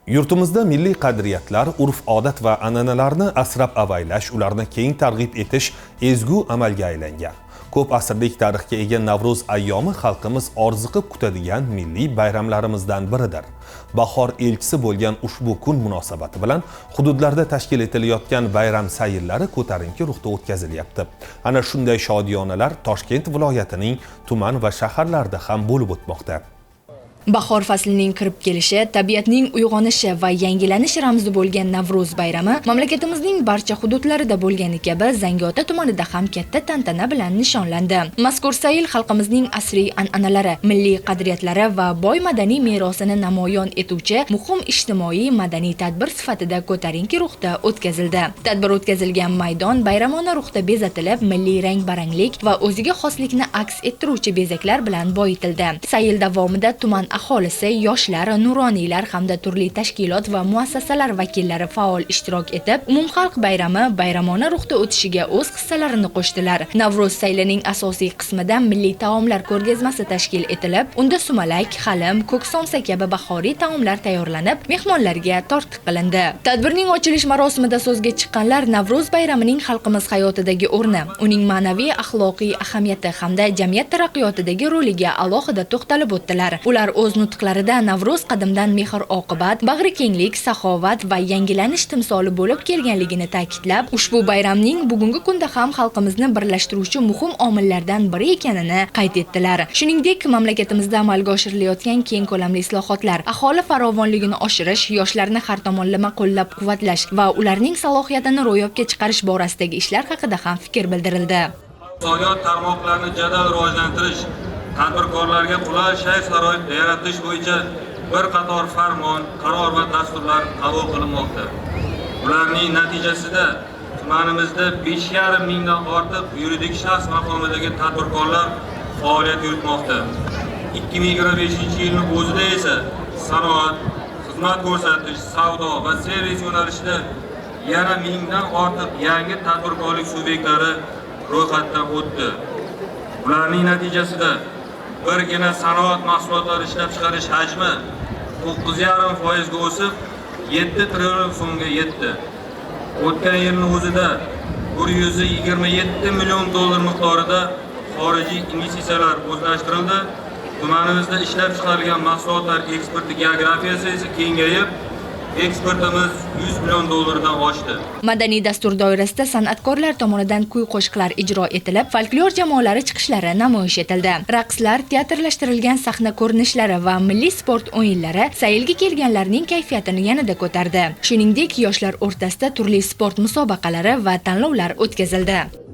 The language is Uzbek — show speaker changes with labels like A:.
A: Yurtimizda milliy qadriyatlar, urf-odat va an'analarni asrab-avaylash, ularni keng targ'ib etish ezgu amalga aylangan. Ko'p asrlik tarixga ega Navro'z ayyomi xalqimiz orziqib kutadigan milliy bayramlarimizdan biridir. Bahor elchisi bo'lgan ushbu kun munosabati bilan hududlarda tashkil etilayotgan bayram sayillari ko'tarinki ruhda o'tkazilyapti. Ana shunday shodiyonalar Toshkent viloyatining tuman va shaharlarida ham bo'lib o'tmoqda.
B: Bahor faslining kirib kelishi, tabiatning uyg'onishi va yangilanish ramzi bo'lgan Navro'z bayrami mamlakatimizning barcha hududlarida bo'lgani kabi Zangiota tumanida ham katta tantana bilan nishonlandi. Mazkur sayil xalqimizning asriy an'analari, milliy qadriyatlari va boy madaniy merosini namoyon etuvchi muhim ijtimoiy madaniy tadbir sifatida ko'tarinki ruhda o'tkazildi. Tadbir o'tkazilgan maydon bayramona ruhda bezatilib, milliy rang-baranglik va o'ziga xoslikni aks ettiruvchi bezaklar bilan boyitildi. Sayil davomida tuman aholisi, yoshlar, nuroniylar hamda turli tashkilot va muassasalar vakillari faol ishtirok etib, umumxalq bayrami bayramona ruhda o'tishiga o'z hissalarini qo'shdilar. Navro'z saylining asosiy qismida milliy taomlar ko'rgazmasi tashkil etilib, unda sumalak, halim, ko'ksomsa kabi bahoriy taomlar tayyorlanib, mehmonlarga tortiq qilindi. Tadbirning ochilish marosimida so'zga chiqqanlar Navro'z bayramining xalqimiz hayotidagi o'rni, uning ma'naviy, axloqiy ahamiyati hamda jamiyat taraqqiyotidagi roliga alohida to'xtalib o'tdilar. Ular o'z nutqlarida Navro'z qadimdan mehr-oqibat, bag'rikenglik, saxovat va yangilanish timsoli bo'lib kelganligini ta'kidlab, ushbu bayramning bugungi kunda ham xalqimizni birlashtiruvchi muhim omillardan biri ekanini qayd etdilar. Shuningdek, mamlakatimizda amalga oshirilayotgan keng ko'lamli islohotlar, aholi farovonligini oshirish, yoshlarni har tomonlama qo'llab-quvvatlash va ularning salohiyatini ro'yobga chiqarish borasidagi ishlar haqida ham fikr bildirildi.
C: Iqtisodiyot tarmoqlarini jadal rivojlantirish, tadbirkorlarga qulay sharoit yaratish bo'yicha bir qator farmon, qaror va dasturlar qabul qilinmoqda. Ularning natijasida tumanimizda 5,5 mingdan ortiq yuridik shaxs maqomidagi tadbirkorlar faoliyat yuritmoqda. 2025-yilning o'zida esa sanoat, xizmat ko'rsatish, savdo va servis yo'nalishida yana 1000 mingdan ortiq yangi tadbirkorlik subyektlari ro'yxatdan o'tdi. Ularning natijasida birgina sanoat mahsulotlari ishlab chiqarish hajmi 9,5% ga o'sib 7 trillion so'mga yetdi. O'tgan yilning o'zida 127 million dollar miqdorida xorijiy investitsiyalar o'zlashtirildi. Tumanimizda ishlab chiqarilgan mahsulotlar eksporti geografiyasi esa kengayib, eksportimiz 100 million dollardan oshdi.
B: Madaniy dastur doirasida san'atkorlar tomonidan kuy-qo'shiqlar ijro etilib, folklor jamoalari chiqishlari namoyish etildi. Raqslar, teatrlashtirilgan sahna ko'rinishlari va milliy sport o'yinlari sayilga kelganlarning kayfiyatini yanada ko'tardi. Shuningdek, yoshlar o'rtasida turli sport musobaqalari va tanlovlar o'tkazildi.